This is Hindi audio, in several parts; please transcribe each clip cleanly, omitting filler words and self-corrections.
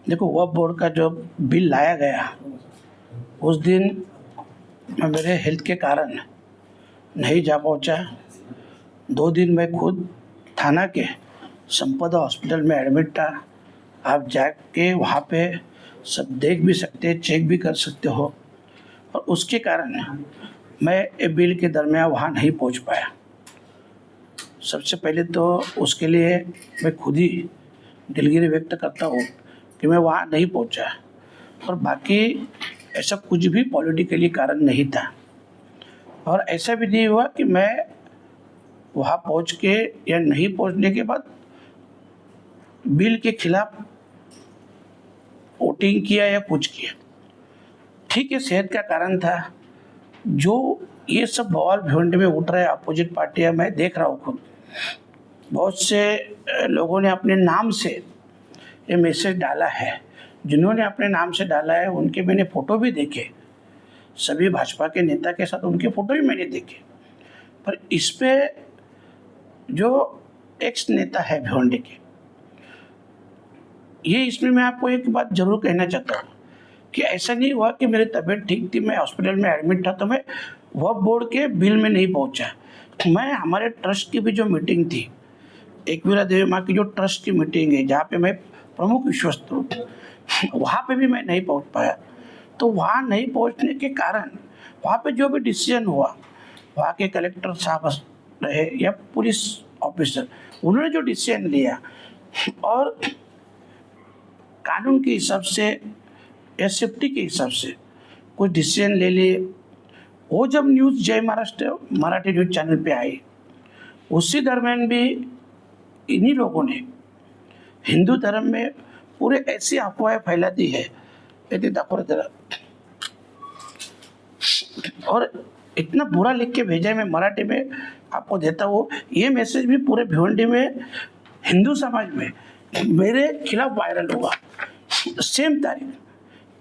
देखो, वक्फ बोर्ड का जो बिल लाया गया उस दिन मैं मेरे हेल्थ के कारण नहीं जा पहुंचा। 2 दिन मैं खुद थाना के संपदा हॉस्पिटल में एडमिट था। आप जाके वहाँ पे सब देख भी सकते, चेक भी कर सकते हो। और उसके कारण मैं ये बिल के दरमियान वहाँ नहीं पहुँच पाया। सबसे पहले तो उसके लिए मैं खुद ही दिलगिरी व्यक्त करता हूँ कि मैं वहाँ नहीं पहुँचा। और बाकी ऐसा कुछ भी पॉलिटिकली कारण नहीं था, और ऐसा भी नहीं हुआ कि मैं वहाँ पहुँच के या नहीं पहुँचने के बाद बिल के खिलाफ वोटिंग किया या कुछ किया। ठीक है, सेहत का कारण था। जो ये सब बवाल भिवंडी में उठ रहे हैं अपोजिट पार्टियां, मैं देख रहा हूँ खुद। बहुत से लोगों ने अपने नाम से ये मैसेज डाला है। जिन्होंने अपने नाम से डाला है उनके मैंने फ़ोटो भी देखे, सभी भाजपा के नेता के साथ उनके फ़ोटो भी मैंने देखे। पर इस पे जो एक्स नेता है भिवंडी के, ये इसमें मैं आपको एक बात जरूर कहना चाहता हूँ कि ऐसा नहीं हुआ कि मेरी तबीयत ठीक थी, मैं हॉस्पिटल में एडमिट था तो मैं वक्फ बोर्ड के बिल में नहीं पहुँचा। मैं हमारे ट्रस्ट की भी जो मीटिंग थी, एकवीरा देवी माँ की जो ट्रस्ट की मीटिंग है जहाँ पे मैं प्रमुख विश्वस्त हूँ, वहाँ पे भी मैं नहीं पहुँच पाया। तो वहाँ नहीं पहुँचने के कारण वहाँ पे जो भी डिसीजन हुआ, वहाँ के कलेक्टर साहब रहे या पुलिस ऑफिसर, उन्होंने जो डिसीजन लिया और कानून के हिसाब से या सेफ्टी के हिसाब से कुछ डिसीजन ले लिए, वो जब न्यूज़ जय महाराष्ट्र मराठी न्यूज़ चैनल पे आई, उसी दरमियान भी इन्हीं लोगों ने हिंदू धर्म में पूरे ऐसी अफवाहें फैला दी है, ये दाखोर जरा, और इतना बुरा लिख के भेजा है। मैं मराठी में आपको देता हूँ, ये मैसेज भी पूरे भिवंडी में हिंदू समाज में मेरे खिलाफ वायरल हुआ। सेम तारीख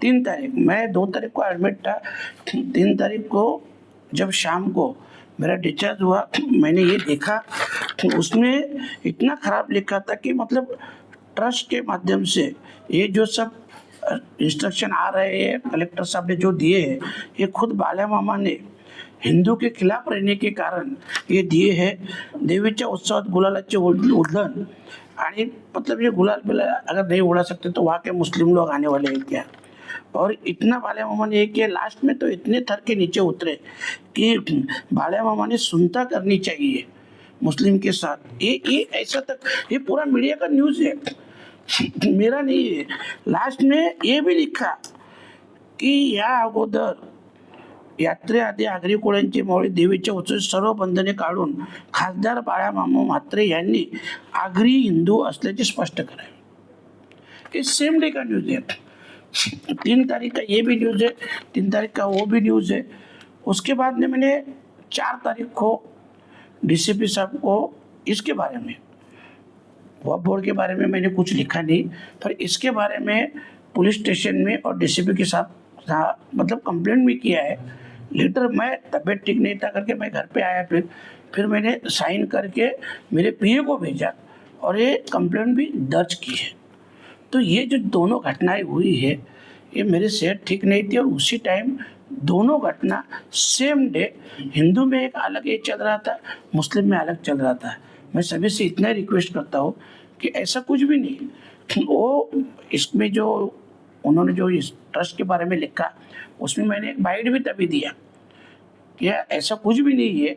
3 तारीख, मैं 2 तारीख को एडमिट था, 3 तारीख को जब शाम को मेरा डिस्चार्ज हुआ, मैंने ये देखा उसमें इतना ख़राब लिखा था कि मतलब ट्रस्ट के माध्यम से ये जो सब इंस्ट्रक्शन आ रहे हैं कलेक्टर साहब ने जो दिए हैं, ये खुद बाल्या मामा ने हिंदू के खिलाफ रहने के कारण ये दिए हैं। देवीच्या उत्सवात गुलालाचे उधळण, आणि मतलब ये गुलाल बिलाल अगर नहीं उड़ा सकते तो वहाँ के मुस्लिम लोग आने वाले हैं क्या। और इतना बाल्या मामा ने किया, लास्ट में तो इतने थर के नीचे उतरे कि बाल्या मामा ने सुनता करनी चाहिए मुस्लिम के साथ। ये ऐसा तक ये पूरा मीडिया का न्यूज़ है, मेरा नहीं है। लास्ट में ये भी लिखा की या अगोदर यात्रेआधी आगरी कोळ्यांची मावळी देवीच्या उत्सवात सर्व बंधने काढून खासदार बाळामामा म्हात्रे यांनी आगरी हिंदू असल्याचे स्पष्ट करावे। ये सेम डे का न्यूज़ है। 3 तारीख का ये भी न्यूज़ है, 3 तारीख का वो भी न्यूज़ है। उसके बाद में मैंने 4 तारीख को डीसीपी साहब को इसके बारे में, वक्फ बोर्ड के बारे में मैंने कुछ लिखा नहीं, पर इसके बारे में पुलिस स्टेशन में और डीसीपी के साथ मतलब कंप्लेंट भी किया है। लेटर मैं तबीयत ठीक नहीं था करके मैं घर पे आया, फिर मैंने साइन करके मेरे पीए को भेजा और ये कंप्लेंट भी दर्ज की है। तो ये जो दोनों घटनाएं हुई है, ये मेरी सेहत ठीक नहीं थी और उसी टाइम दोनों घटना सेम डे हिंदू में एक अलग ये चल रहा था, मुस्लिम में अलग चल रहा था। मैं सभी से इतना रिक्वेस्ट करता हूँ कि ऐसा कुछ भी नहीं। वो इसमें जो उन्होंने जो इस ट्रस्ट के बारे में लिखा, उसमें मैंने एक बाइट भी तभी दिया कि ऐसा कुछ भी नहीं है,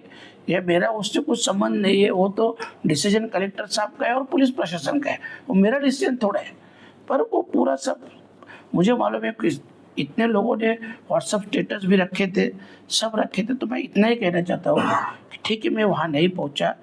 यह मेरा उससे कुछ संबंध नहीं है, वो तो डिसीजन कलेक्टर साहब का है और पुलिस प्रशासन का है, वो मेरा डिसीजन थोड़ा है। पर वो पूरा सब मुझे मालूम है कि इतने लोगों ने व्हाट्सएप स्टेटस भी रखे थे, सब रखे थे। तो मैं इतना ही कहना चाहता हूँ कि ठीक है, मैं वहाँ नहीं पहुँचा,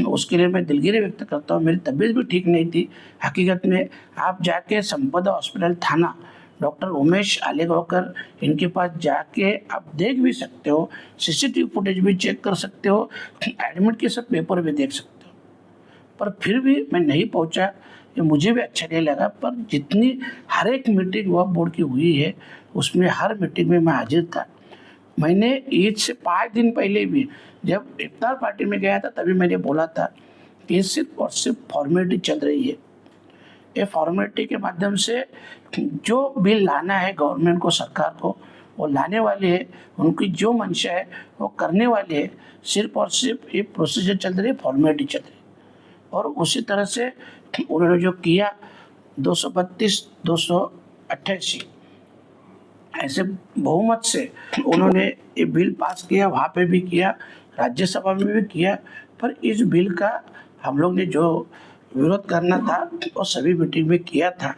उसके लिए मैं दिलगिरी व्यक्त करता हूँ। मेरी तबीयत भी ठीक नहीं थी। हकीकत में आप जाके संपदा हॉस्पिटल थाना डॉक्टर उमेश आलेगांवकर इनके पास जाके आप देख भी सकते हो, सीसीटीवी फुटेज भी चेक कर सकते हो, एडमिट के सब पेपर भी देख सकते हो। पर फिर भी मैं नहीं पहुंचा, ये मुझे भी अच्छा नहीं लगा। पर जितनी हर एक मीटिंग वक्फ बोर्ड की हुई है, उसमें हर मीटिंग में मैं हाजिर था। मैंने ईद से 5 दिन पहले भी जब इफ्तार पार्टी में गया था, तभी मैंने बोला था कि सिर्फ और सिर्फ फॉर्मेलिटी चल रही है, ये फॉर्मेलिटी के माध्यम से जो बिल लाना है गवर्नमेंट को, सरकार को, वो लाने वाले हैं, उनकी जो मंशा है वो करने वाले हैं। सिर्फ और सिर्फ ये प्रोसीजर चल रही है, फॉर्मेलिटी चल रही है। और उसी तरह से उन्होंने जो किया 232, 288 ऐसे बहुमत से उन्होंने ये बिल पास किया, वहाँ पे भी किया, राज्यसभा में भी किया। पर इस बिल का हम लोग ने जो विरोध करना था वो सभी मीटिंग में किया था।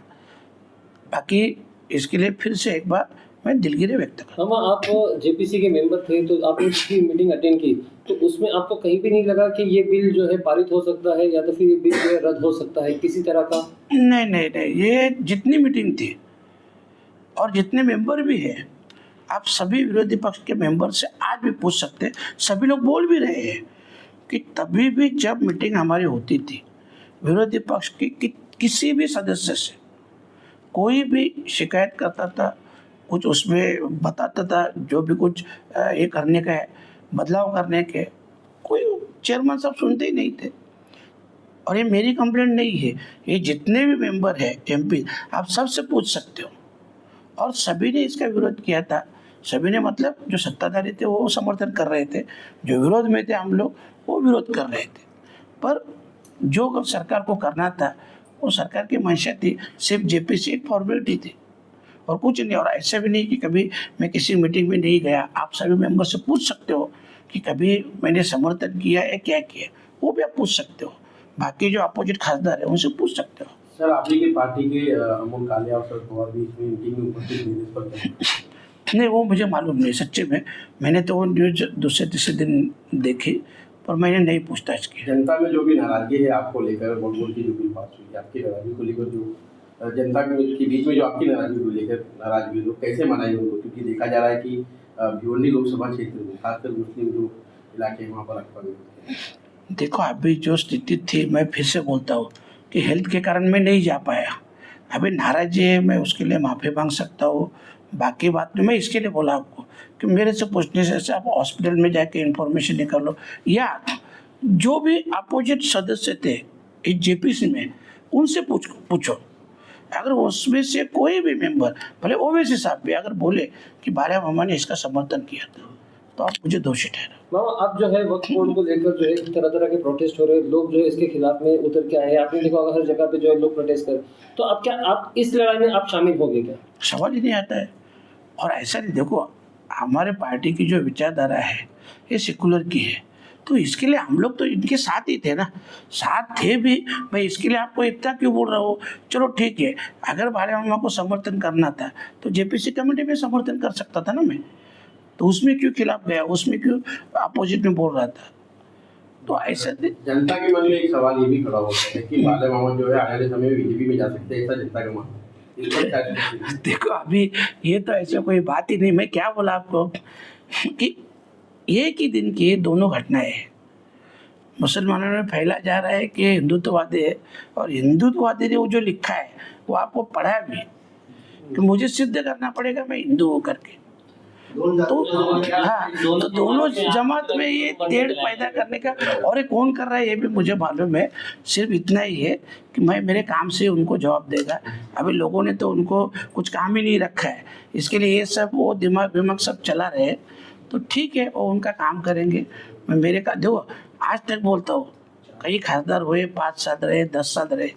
बाकी इसके लिए फिर से एक बार मैं दिलगिरी व्यक्त करता हूँ। मामा, आप जेपीसी के मेंबर थे, तो आपने इसकी मीटिंग अटेंड की, तो उसमें आपको कहीं भी नहीं लगा कि ये बिल जो है पारित हो सकता है या तो फिर ये बिल जो है रद्द हो सकता है किसी तरह का? नहीं नहीं नहीं, ये जितनी मीटिंग थी और जितने मेंबर भी हैं, आप सभी विरोधी पक्ष के मेंबर से आज भी पूछ सकते हैं। सभी लोग बोल भी रहे हैं कि तभी भी जब मीटिंग हमारी होती थी, विरोधी पक्ष की किसी भी सदस्य से कोई भी शिकायत करता था, कुछ उसमें बताता था, जो भी कुछ ये करने का है, बदलाव करने के, कोई चेयरमैन साहब सुनते ही नहीं थे। और ये मेरी कंप्लेंट नहीं है, ये जितने भी मेंबर हैं एमपी, आप सबसे पूछ सकते हो। और सभी ने इसका विरोध किया था। सभी ने मतलब जो सत्ताधारी थे वो समर्थन कर रहे थे, जो विरोध में थे हम लोग वो विरोध कर रहे थे। पर जो सरकार को करना था वो सरकार की मंशा थी, सिर्फ जेपीसी एक फॉर्मेलिटी थी और कुछ नहीं। और ऐसा भी नहीं कि कभी मैं किसी मीटिंग में नहीं गया। आप सभी मेंबर से पूछ सकते हो कि कभी मैंने समर्थन किया है, क्या किया, वो भी आप पूछ सकते हो। बाकी जो अपोजिट खासदार है उनसे पूछ सकते हो। सर, आपकी के पार्टी के अमोल कालिया और शरद पवार भी इसमें मीटिंग में उपस्थित नहीं, इस पर नहीं, वो मुझे मालूम नहीं सच्चे में। मैंने तो वो न्यूज दूसरे तीसरे दिन देखी, पर मैंने नहीं पूछताछ की। जनता में जो भी नाराजगी है आपको लेकर, बोल की जो भी बात हुई, आपकी नाराजगी को लेकर, जो जनता के बीच में जो आपकी नाराजगी को लेकर नाराजगी लोग कैसे मनाएंगे उनको? क्योंकि देखा जा रहा है कि भिवंडी लोकसभा क्षेत्र में खासकर मुस्लिम जो इलाके वहाँ पर आपका देखो, अभी जो स्थिति थी, मैं फिर से बोलता हूँ कि हेल्थ के कारण मैं नहीं जा पाया। अभी नाराजगी है, मैं उसके लिए माफ़ी मांग सकता हूँ। बाकी बात नहीं, मैं इसके लिए बोला आपको कि मेरे से पूछने से आप हॉस्पिटल में जाके इन्फॉर्मेशन निकाल लो, या जो भी अपोजिट सदस्य थे इस जेपीसी में उनसे पूछो। अगर उसमें से कोई भी मेंबर, भले ओवैसी साहब भी अगर बोले कि बाला मामा ने इसका समर्थन किया था, तो आप मुझे दोषी ठहराओ। मामा, अब जो है वक्फ बोर्ड को लेकर जो है तरह तरह के प्रोटेस्ट हो रहे हैं, लोग जो है इसके खिलाफ में उतर के आए हैं। आपने देखा होगा हर जगह पे जो है लोग प्रोटेस्ट कर, तो अब क्या आप इस लड़ाई में आप शामिल होंगे क्या? सवाल ही नहीं आता है। और ऐसा नहीं, देखो हमारे पार्टी की जो विचारधारा है ये सेकुलर की है, तो इसके लिए हम लोग तो इनके साथ ही थे ना, साथ थे भी। मैं इसके लिए आपको इतना क्यों बोल रहा हूँ? चलो ठीक है, अगर बाला मामा को समर्थन करना था तो जेपीसी कमेटी में समर्थन कर सकता था ना मैं, तो उसमें क्यों खिलाफ गया, उसमें क्यों अपोजिट में बोल रहा था? तो ऐसा जनता के मन में एक सवाल ये भी खड़ा होता है कि बाला मामा जो है आने वाले समय में बीजेपी में जा सकते हैं, ऐसा जनता का मानना है। देखो, अभी ये तो ऐसा कोई बात ही नहीं। मैं क्या बोला आपको कि एक ही दिन की दोनों घटनाएं हैं। मुसलमानों में फैला जा रहा है कि हिंदुत्ववादी है, और हिंदुत्ववादी ने वो जो लिखा है वो आपको पढ़ा है भी कि मुझे सिद्ध करना पड़ेगा मैं हिंदू हूँ करके। तो हाँ, तो दोनों जमात में ये तेड़ पैदा करने का, और ये कौन कर रहा है ये भी मुझे मालूम है। सिर्फ इतना ही है कि मैं मेरे काम से उनको जवाब देगा। अभी लोगों ने तो उनको कुछ काम ही नहीं रखा है, इसके लिए ये सब वो दिमाग सब चला रहे। तो ठीक है, वो उनका काम करेंगे। मैं मेरे का देखो, आज तक बोलता हूँ, कई खासदार हुए, 5 साल रहे, 10 साल रहे,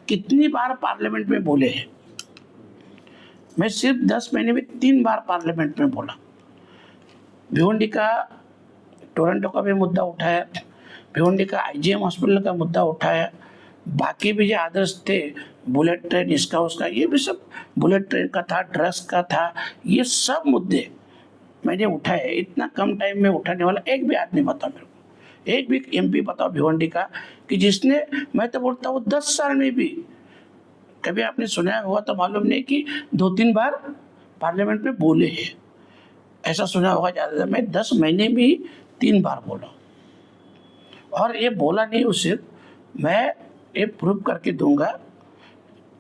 कितनी बार पार्लियामेंट में बोले हैं। मैं सिर्फ 10 महीने में 3 बार पार्लियामेंट में बोला। भिवंडी का, टोरंटो का भी मुद्दा उठाया, भिवंडी का आईजीएम हॉस्पिटल का मुद्दा उठाया, बाकी भी जो आदर्श थे, बुलेट ट्रेन इसका उसका, ये भी सब बुलेट ट्रेन का था, ड्रग्स का था, ये सब मुद्दे मैंने उठाए। इतना कम टाइम में उठाने वाला एक भी आदमी बताओ मेरे को, एक भी एमपी बताओ भिवंडी का कि जिसने, मैं तो बोलता हूँ 10 साल में भी कभी आपने सुना होगा तो मालूम नहीं कि 2-3 बार पार्लियामेंट में बोले हैं। ऐसा सुना होगा ज़्यादा। मैं 10 महीने में ही 3 बार बोला, और ये बोला नहीं हूँ सिर्फ, मैं ये प्रूव करके दूंगा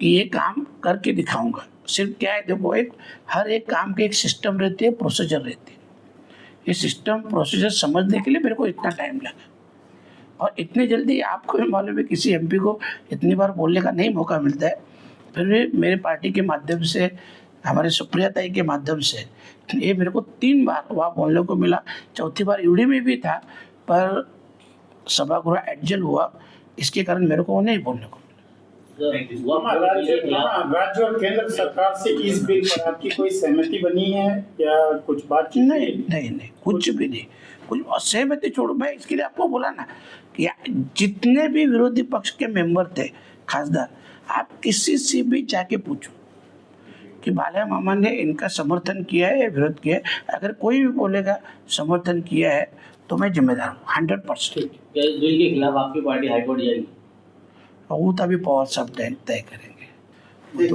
कि ये काम करके दिखाऊंगा। सिर्फ क्या है, देखो, हर एक काम के एक सिस्टम रहती है, प्रोसीजर रहती है। ये सिस्टम प्रोसीजर समझने के लिए मेरे को इतना टाइम लगा, और इतनी जल्दी आपको भी मालूम है किसी एमपी को इतनी बार बोलने का नहीं मौका मिलता है। फिर भी मेरे पार्टी के माध्यम से, हमारे सुप्रिया ताई के माध्यम से ये मेरे को 3 बार वहाँ बोलने को मिला। चौथी बार यूडी में भी था, पर सभागृह एडजल हुआ, इसके कारण मेरे को नहीं बोलने को राज्य और केंद्र सरकार से इस बिल पर आपकी कोई सहमति बनी है या कुछ बात? नहीं, कुछ भी नहीं। कुछ सहमति छोड़ो, मैं इसके लिए आपको बोला ना कि जितने भी विरोधी पक्ष के मेंबर थे, खासदार, आप किसी से भी जाके पूछो कि बाला मामा ने इनका समर्थन किया है या विरोध किया है। अगर कोई भी बोलेगा समर्थन किया है तो मैं जिम्मेदार हूँ 100%। क्या इस बिल के खिलाफ आपकी पार्टी हाईकोर्ट जाएगी? वो तभी पवार साहब तय करेंगे।